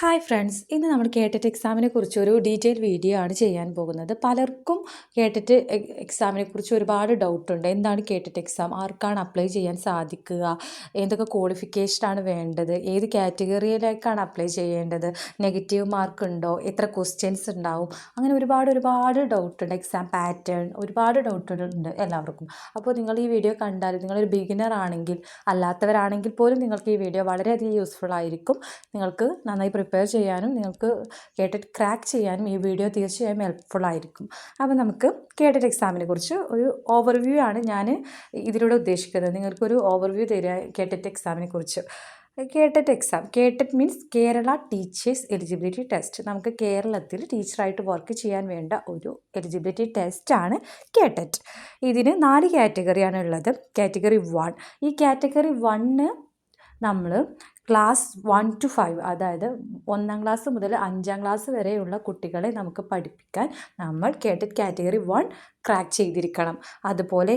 Hi friends, ഇന്ന് നമ്മൾ കേട്ടിട്ട് എക്സാമിനെ കുറിച്ചൊരു ഡീറ്റെയിൽ വീഡിയോ ആണ് ചെയ്യാൻ പോകുന്നത്. പലർക്കും കേട്ടിട്ട് എക്സാമിനെ കുറിച്ച് ഒരുപാട് ഡൗട്ടുണ്ട്. എന്താണ് കേട്ടിട്ട് എക്സാം, ആർക്കാണ് അപ്ലൈ ചെയ്യാൻ സാധിക്കുക, എന്തൊക്കെ ക്വാളിഫിക്കേഷനാണ് വേണ്ടത്, ഏത് കാറ്റഗറിയിലേക്കാണ് അപ്ലൈ ചെയ്യേണ്ടത്, നെഗറ്റീവ് മാർക്ക് ഉണ്ടോ, എത്ര ക്വസ്റ്റ്യൻസ് ഉണ്ടാവും, അങ്ങനെ ഒരുപാട് ഡൗട്ടുണ്ട്. എക്സാം പാറ്റേൺ ഒരുപാട് ഡൗട്ടുണ്ട് എല്ലാവർക്കും. അപ്പോൾ നിങ്ങൾ ഈ വീഡിയോ കണ്ടാൽ, നിങ്ങളൊരു ബിഗിനർ ആണെങ്കിൽ അല്ലാത്തവരാണെങ്കിൽ പോലും നിങ്ങൾക്ക് ഈ വീഡിയോ വളരെയധികം യൂസ്ഫുൾ ആയിരിക്കും. നിങ്ങൾക്ക് നന്നായി പ്രിപ്പയർ ചെയ്യാനും നിങ്ങൾക്ക് കേട്ടിട്ട് ക്രാക്ക് ചെയ്യാനും ഈ വീഡിയോ തീർച്ചയായും ഹെൽപ്ഫുൾ ആയിരിക്കും. അപ്പോൾ നമുക്ക് കേട്ടിട്ട് എക്സാമിനെ കുറിച്ച് ഒരു ഓവർവ്യൂ ആണ് ഞാൻ ഇതിലൂടെ ഉദ്ദേശിക്കുന്നത്. നിങ്ങൾക്കൊരു ഓവർവ്യൂ തരിക കേട്ടിട്ട് എക്സാമിനെ കുറിച്ച്. കേട്ടിട്ട് എക്സാം, കേട്ടിട്ട് means Kerala teachers eligibility test. നമുക്ക് കേരളത്തിൽ ടീച്ചറായിട്ട് വർക്ക് ചെയ്യാൻ വേണ്ട ഒരു എലിജിബിലിറ്റി ടെസ്റ്റാണ് കേട്ടിട്ട്. ഇതിന് 4 കാറ്റഗറിയാണ് ഉള്ളത്. കാറ്റഗറി 1, ഈ കാറ്റഗറി 1 നമ്മൾ ക്ലാസ് 1 to 5, അതായത് 1ാം ക്ലാസ് മുതൽ 5ാം ക്ലാസ് വരെയുള്ള കുട്ടികളെ നമുക്ക് പഠിപ്പിക്കാൻ നമ്മൾ കേട്ടിട്ട് കാറ്റഗറി 1 ക്രാക്ക് ചെയ്തിരിക്കണം. അതുപോലെ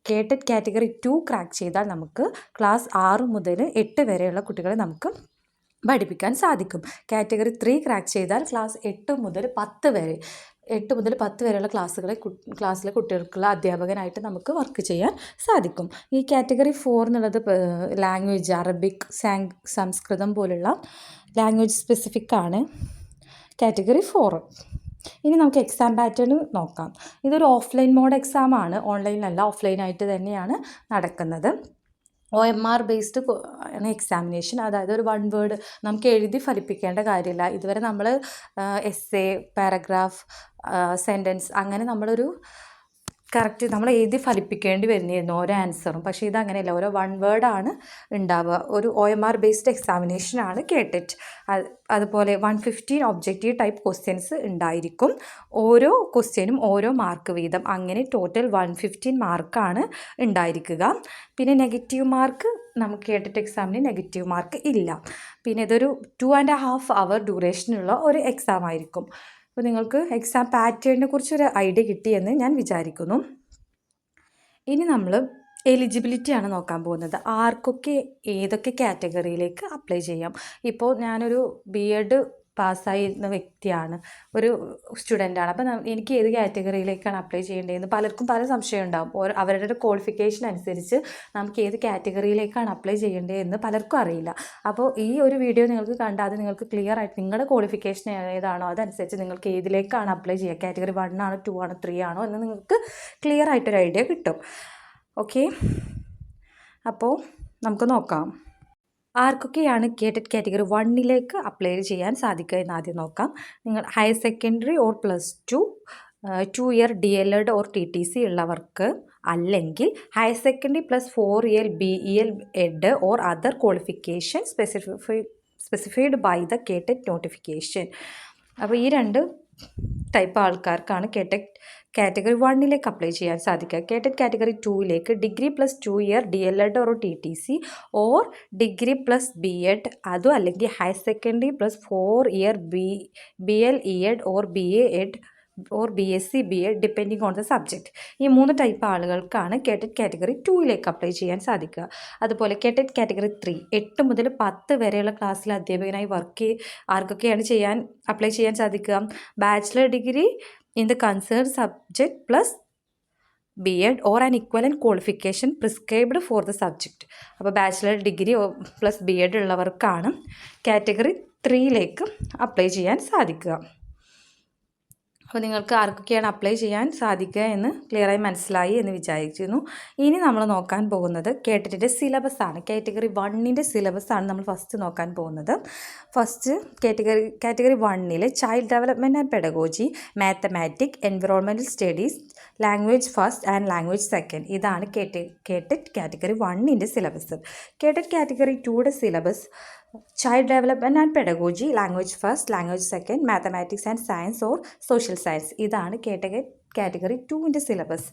കേട്ടിട്ട് കാറ്റഗറി 2 ക്രാക്ക് ചെയ്താൽ നമുക്ക് ക്ലാസ് 6 മുതൽ 8 വരെയുള്ള കുട്ടികളെ നമുക്ക് പഠിപ്പിക്കാൻ സാധിക്കും. കാറ്റഗറി 3 ക്രാക്ക് ചെയ്താൽ ക്ലാസ് 8 മുതൽ 10 വരെയുള്ള ക്ലാസ്സിലെ കുട്ടികൾക്കുള്ള അധ്യാപകനായിട്ട് നമുക്ക് വർക്ക് ചെയ്യാൻ സാധിക്കും. ഈ കാറ്റഗറി 4 എന്നുള്ളത് ലാംഗ്വേജ്, അറബിക്, സംസ്കൃതം പോലുള്ള ലാംഗ്വേജ് സ്പെസിഫിക് ആണ് കാറ്റഗറി 4. ഇനി നമുക്ക് എക്സാം പാറ്റേൺ നോക്കാം. ഇതൊരു ഓഫ്ലൈൻ മോഡ് എക്സാം ആണ്, ഓൺലൈനിലല്ല, ഓഫ്ലൈനായിട്ട് തന്നെയാണ് നടക്കുന്നത്. OMR ബേസ്ഡ് എക്സാമിനേഷൻ, അതായത് ഒരു 1 വേർഡ് നമുക്ക് എഴുതി ഫലിപ്പിക്കേണ്ട കാര്യമില്ല. ഇതുവരെ നമ്മൾ എസ്സേ, പാരഗ്രാഫ്, സെൻറ്റൻസ് അങ്ങനെ നമ്മളൊരു കറക്റ്റ് നമ്മൾ എഴുതി ഫലിപ്പിക്കേണ്ടി വരുന്നിരുന്നു ഓരോ ആൻസറും. പക്ഷേ ഇതങ്ങനെയല്ല, ഓരോ 1 വേർഡാണ് ഉണ്ടാവുക. ഒരു OMR ബേസ്ഡ് എക്സാമിനേഷനാണ് കേട്ടിട്ട്. അതുപോലെ 115 ഒബ്ജക്റ്റീവ് ടൈപ്പ് ക്വസ്റ്റ്യൻസ് ഉണ്ടായിരിക്കും. ഓരോ ക്വസ്റ്റ്യനും ഓരോ മാർക്ക് വീതം, അങ്ങനെ ടോട്ടൽ 115 മാർക്കാണ് ഉണ്ടായിരിക്കുക. പിന്നെ നെഗറ്റീവ് മാർക്ക് നമുക്ക് കേട്ടിട്ട് എക്സാമിന് നെഗറ്റീവ് മാർക്ക് ഇല്ല. പിന്നെ ഇതൊരു 2.5 hour ഡ്യൂറേഷനുള്ള ഒരു എക്സാം ആയിരിക്കും. അപ്പോൾ നിങ്ങൾക്ക് എക്സാം പാറ്റേണിനെ കുറിച്ചൊരു ഐഡിയ കിട്ടിയെന്ന് ഞാൻ വിചാരിക്കുന്നു. ഇനി നമ്മൾ എലിജിബിലിറ്റിയാണ് നോക്കാൻ പോകുന്നത്. ആർക്കൊക്കെ ഏതൊക്കെ കാറ്റഗറിയിലേക്ക് അപ്ലൈ ചെയ്യാം. ഇപ്പോൾ ഞാനൊരു BEd പാസ്സായിരുന്ന വ്യക്തിയാണ്, ഒരു സ്റ്റുഡൻ്റാണ്. അപ്പോൾ എനിക്ക് ഏത് കാറ്റഗറിയിലേക്കാണ് അപ്ലൈ ചെയ്യേണ്ടതെന്ന് പലർക്കും പല സംശയം ഉണ്ടാകും. അവരുടെ ക്വാളിഫിക്കേഷൻ അനുസരിച്ച് നമുക്ക് ഏത് കാറ്റഗറിയിലേക്കാണ് അപ്ലൈ ചെയ്യേണ്ടതെന്ന് പലർക്കും അറിയില്ല. അപ്പോൾ ഈ ഒരു വീഡിയോ നിങ്ങൾക്ക് കണ്ടാൽ അത് നിങ്ങൾക്ക് ക്ലിയർ ആയിട്ട് നിങ്ങളുടെ ക്വാളിഫിക്കേഷൻ ഏതാണോ അതനുസരിച്ച് നിങ്ങൾക്ക് ഏതിലേക്കാണ് അപ്ലൈ ചെയ്യുക, കാറ്റഗറി 1 ആണോ 2 ആണോ 3 ആണോ എന്ന് നിങ്ങൾക്ക് ക്ലിയർ ആയിട്ടൊരു ഐഡിയ കിട്ടും. ഓക്കെ, അപ്പോൾ നമുക്ക് നോക്കാം ആർക്കൊക്കെയാണ് കേട്ടിട്ട് കാറ്റഗറി 1ലേക്ക് അപ്ലൈ ചെയ്യാൻ സാധിക്കുക എന്ന് ആദ്യം നോക്കാം. നിങ്ങൾ higher secondary or +2, 2 year DLED or TTC ഉള്ളവർക്ക്, അല്ലെങ്കിൽ higher secondary +4 year BEd or other qualification specified by the കേട്ടിട്ട് നോട്ടിഫിക്കേഷൻ. അപ്പോൾ ഈ 2 ടൈപ്പ് ആൾക്കാർക്കാണ് കേട്ടിട്ട് കാറ്റഗറി 1ലേക്ക് അപ്ലൈ ചെയ്യാൻ സാധിക്കുക. കേട്ടിട്ട് കാറ്റഗറി 2ലേക്ക് degree +2 year DLED or TTC or degree +BEd, അതും അല്ലെങ്കിൽ higher secondary +4 year BLEd or BAed or BSc BEd depending on the subject. ഈ 3 ടൈപ്പ് ആളുകൾക്കാണ് കേട്ടിട്ട് കാറ്റഗറി 2ലേക്ക് അപ്ലൈ ചെയ്യാൻ സാധിക്കുക. അതുപോലെ കേട്ടിട്ട് കാറ്റഗറി 3, 8 മുതൽ 10 വരെയുള്ള ക്ലാസ്സിൽ അധ്യാപകനായി ആർക്കൊക്കെയാണ് അപ്ലൈ ചെയ്യാൻ സാധിക്കുക. Bachelor degree in the concerned subject plus BEd or an equivalent qualification prescribed for the subject. അപ്പോൾ ബാച്ചിലർ ഡിഗ്രി + BEd ഉള്ളവർക്കാണ് കാറ്റഗറി 3ലേക്ക് അപ്ലൈ ചെയ്യാൻ സാധിക്കുക. അപ്പോൾ നിങ്ങൾക്ക് ആർക്കൊക്കെയാണ് അപ്ലൈ ചെയ്യാൻ സാധിക്കുക എന്ന് ക്ലിയറായി മനസ്സിലായി എന്ന് വിചാരിക്കുന്നു. ഇനി നമ്മൾ നോക്കാൻ പോകുന്നത് കേട്ടിട്ടിൻ്റെ സിലബസ് ആണ്. കാറ്റഗറി 1ൻ്റെ സിലബസ് ആണ് നമ്മൾ ഫസ്റ്റ് നോക്കാൻ പോകുന്നത്. ഫസ്റ്റ് കാറ്റഗറി 1ൽ child development and pedagogy, mathematics, environmental studies, language first and language second. ഇതാണ് കേട്ടിട്ട് കാറ്റഗറി 1ൻ്റെ സിലബസ്. കേട്ടിട്ട് കാറ്റഗറി 2യുടെ syllabus child development and pedagogy, language first, language second, mathematics and science or social science. ഇതാണ് category 2ൻ്റെ syllabus.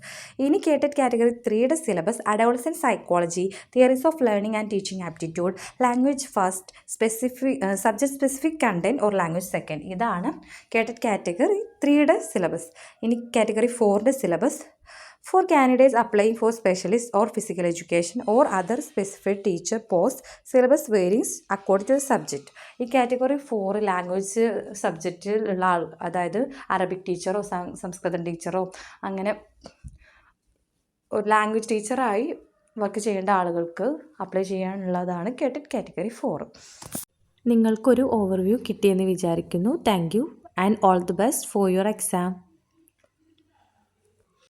ഇനി KTET category 3യുടെ syllabus adolescent psychology, theories of learning and teaching aptitude, language first, subject specific content or language second. ഇതാണ് KTET category 3യുടെ syllabus. ഇനി category 4ൻ്റെ syllabus For candidates applying for specialist or physical education or other specified teacher post, syllabus varies according to the subject. ഈ category 4 language സബ്ജക്റ്റിൽ ഉള്ള ആൾ, അതായത് Arabic ടീച്ചറോ സംസ്കൃതം ടീച്ചറോ അങ്ങനെ ഒരു language ടീച്ചറായി work ചെയ്യേണ്ട ആളുകൾക്ക് അപ്ലൈ ചെയ്യാനുള്ളതാണ് കേട്ടറ്റ് കാറ്റഗറി 4. നിങ്ങൾക്കൊരു ഓവർവ്യൂ കിട്ടിയെന്ന് വിചാരിക്കുന്നു. Thank you and all the best for your exam.